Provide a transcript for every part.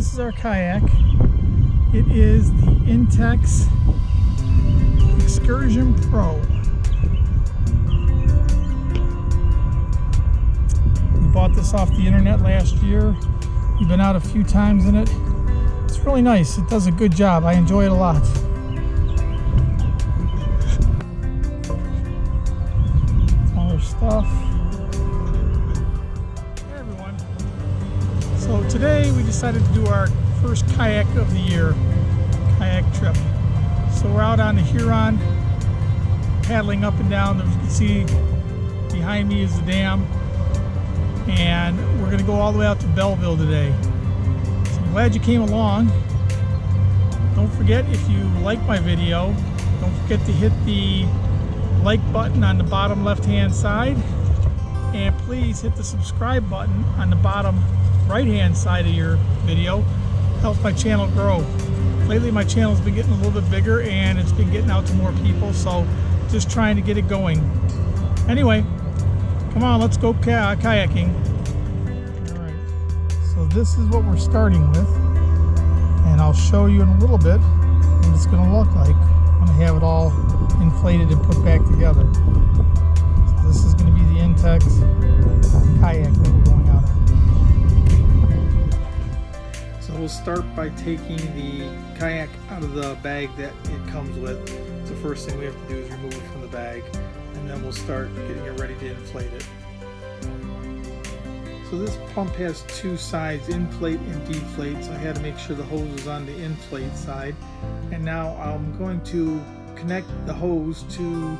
this is our kayak. It is the Intex Excursion Pro. We bought this off the internet last year. We've been out a few times in it. It's really nice. It does a good job. I enjoy it a lot. Smaller stuff. Hey everyone. So today we decided to do our first kayak of the year, kayak trip. So we're out on the Huron, paddling up and down. As you can see behind me is the dam, and we're going to go all the way out to Belleville today. So I'm glad you came along. Don't forget, if you like my video, don't forget to hit the like button on the bottom left hand side, and please hit the subscribe button on the bottom right hand side of your video. Helps my channel grow. Lately my channel's been getting a little bit bigger and it's been getting out to more people, so just trying to get it going. Anyway, come on, let's go kayaking. Alright, so this is what we're starting with, and I'll show you in a little bit what it's going to look like when I have it all inflated and put back together. So this is going to be the Intex kayak that we're going out on. So we'll start by taking the kayak out of the bag that it comes with. So the first thing we have to do is remove it from the bag, and then we'll start getting it ready to inflate it. So this pump has two sides, inflate and deflate, so I had to make sure the hose is on the inflate side. And now I'm going to connect the hose to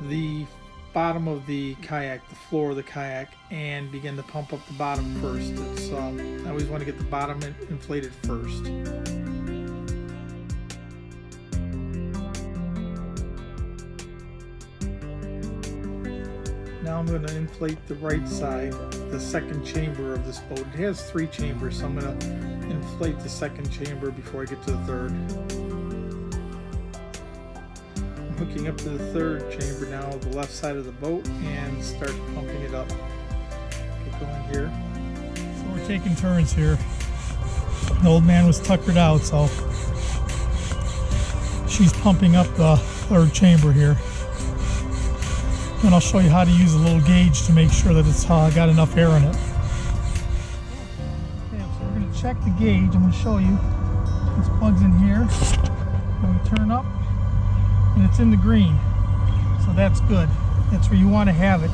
the bottom of the kayak, the floor of the kayak, and begin to pump up the bottom first. It's, I always want to get the bottom inflated first. Now I'm going to inflate the right side, the second chamber of this boat. It has 3 chambers, so I'm going to inflate the second chamber before I get to the third. Hooking up to the third chamber now, the left side of the boat, and start pumping it up. Get going here. So we're taking turns here. The old man was tuckered out, so she's pumping up the third chamber here. And I'll show you how to use a little gauge to make sure that it's got enough air in it. Okay, so we're going to check the gauge. I'm going to show you. This plugs in here. And we turn up, and it's in the green, so that's good. That's where you want to have it.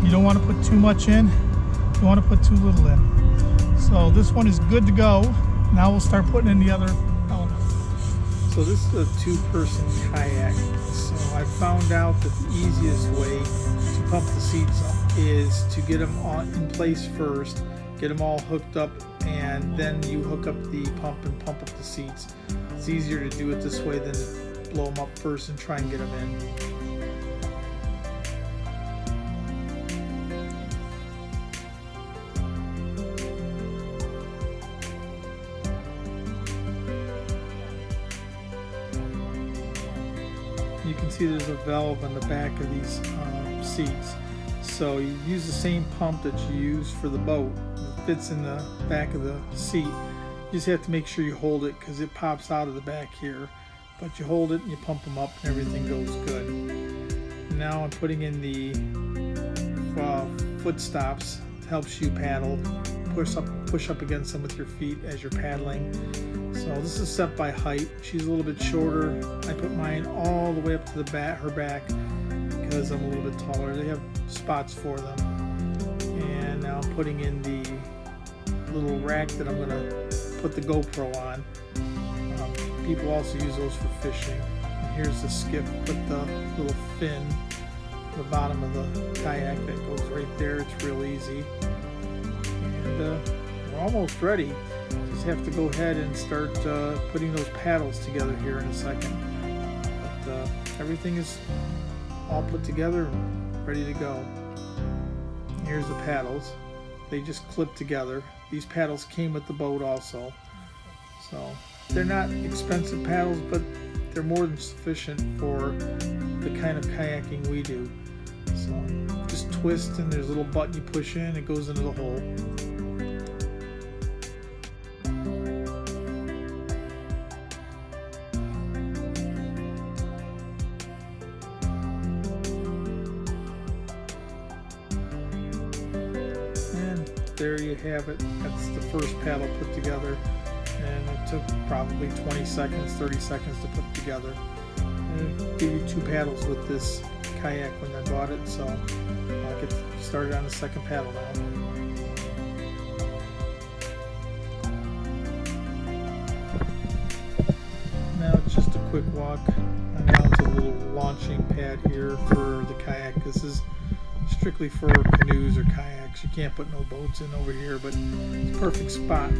You don't want to put too much in, you don't want to put too little in. So this one is good to go. Now we'll start putting in the other elements. So this is a 2-person kayak. So I found out that the easiest way to pump the seats up is to get them in place first, get them all hooked up, and then you hook up the pump and pump up the seats. It's easier to do it this way than to blow them up first and try and get them in. You can see there's a valve on the back of these seats. So you use the same pump that you use for the boat. It fits in the back of the seat. You just have to make sure you hold it because it pops out of the back here. But you hold it and you pump them up and everything goes good. Now I'm putting in the foot stops. It helps you paddle. Push up against them with your feet as you're paddling. So this is set by height. She's a little bit shorter. I put mine all the way up to her back because I'm a little bit taller. They have spots for them. And now I'm putting in the little rack that I'm going to put the GoPro on. People also use those for fishing. And here's the skiff. Put the little fin at the bottom of the kayak that goes right there. It's real easy. And we're almost ready. Just have to go ahead and start putting those paddles together here in a second. But everything is all put together and ready to go. Here's the paddles. They just clip together. These paddles came with the boat also. So they're not expensive paddles, but they're more than sufficient for the kind of kayaking we do. So just twist, and there's a little button you push in, it goes into the hole. there you have it. That's the first paddle put together, and it took probably 20 seconds, 30 seconds to put together. And I gave you 2 paddles with this kayak when I bought it, so I'll get started on the second paddle now. Now it's just a quick walk. I'm down to a little launching pad here for the kayak. This is strictly for canoes or kayaks. You can't put no boats in over here, but it's a perfect spot.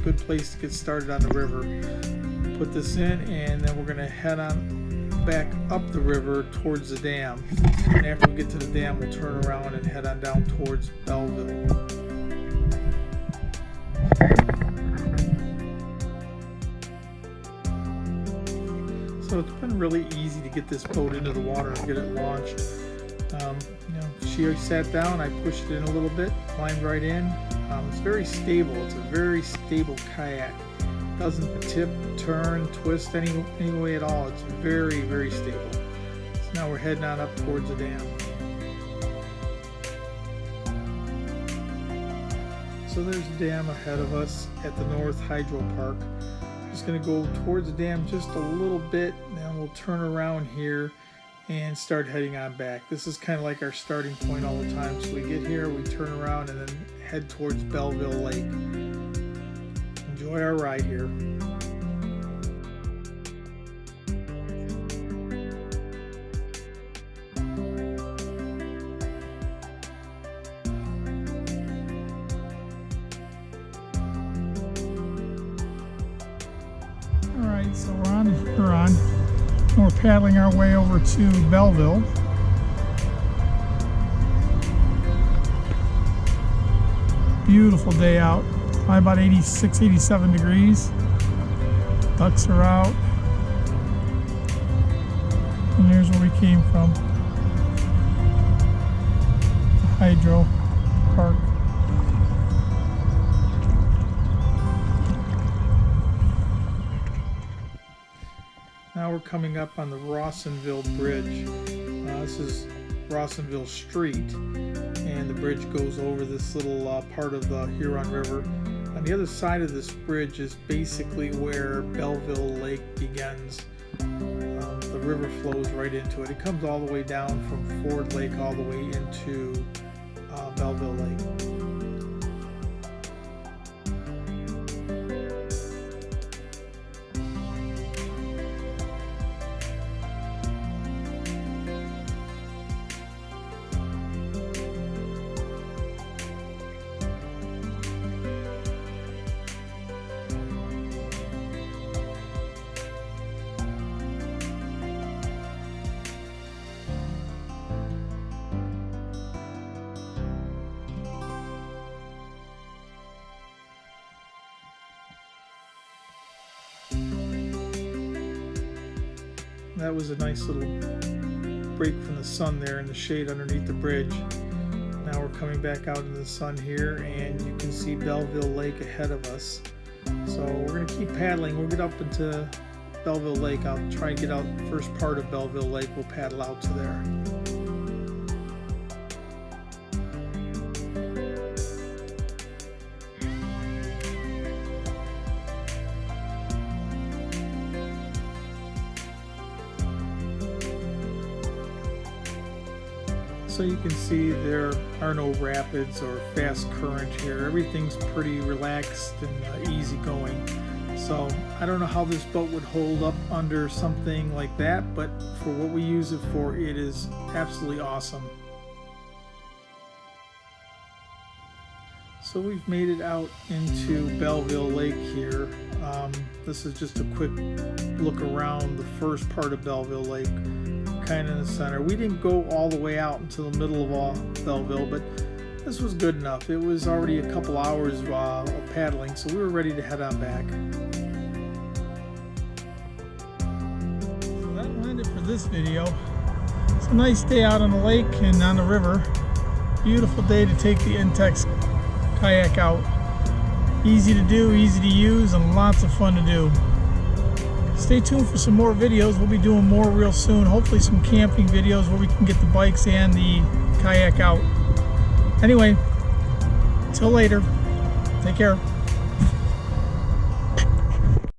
Good place to get started on the river. Put this in, and then we're going to head on back up the river towards the dam. And after we get to the dam, we'll turn around and head on down towards Belleville. So it's been really easy to get this boat into the water and get it launched. She sat down, I pushed it in a little bit, climbed right in. It's very stable. It's a very stable kayak. It doesn't tip, turn, twist any way at all. It's very, very stable. So now we're heading on up towards the dam. So there's the dam ahead of us at the North Hydro Park. Just going to go towards the dam just a little bit, and then we'll turn around here and start heading on back. This is kind of like our starting point all the time. So we get here, we turn around, and then head towards Belleville Lake. Enjoy our ride here. Alright, so we're on the Huron. We're paddling our way over to Belleville. Beautiful day out. Probably about 86, 87 degrees. Ducks are out. And here's where we came from. The Hydro Park. Now we're coming up on the Rawsonville Bridge. This is Rawsonville Street, and the bridge goes over this little part of the Huron River. On the other side of this bridge is basically where Belleville Lake begins. The river flows right into it. It comes all the way down from Ford Lake all the way into Belleville Lake. That was a nice little break from the sun there in the shade underneath the bridge. Now we're coming back out in the sun here, and you can see Belleville Lake ahead of us. So we're going to keep paddling. We'll get up into Belleville Lake. I'll try and get out the first part of Belleville Lake. We'll paddle out to there. So you can see there are no rapids or fast current here. Everything's pretty relaxed and easy going. So I don't know how this boat would hold up under something like that, but for what we use it for, it is absolutely awesome. So we've made it out into Belleville Lake here. This is just a quick look around the first part of Belleville Lake, kind of in the center. We didn't go all the way out into the middle of Belleville, but this was good enough. It was already a couple hours of paddling, so we were ready to head on back. So that'll end it for this video. It's a nice day out on the lake and on the river. Beautiful day to take the Intex kayak out. Easy to do, easy to use, and lots of fun to do. Stay tuned for some more videos. We'll be doing more real soon. Hopefully some camping videos where we can get the bikes and the kayak out. Anyway, Until later, take care.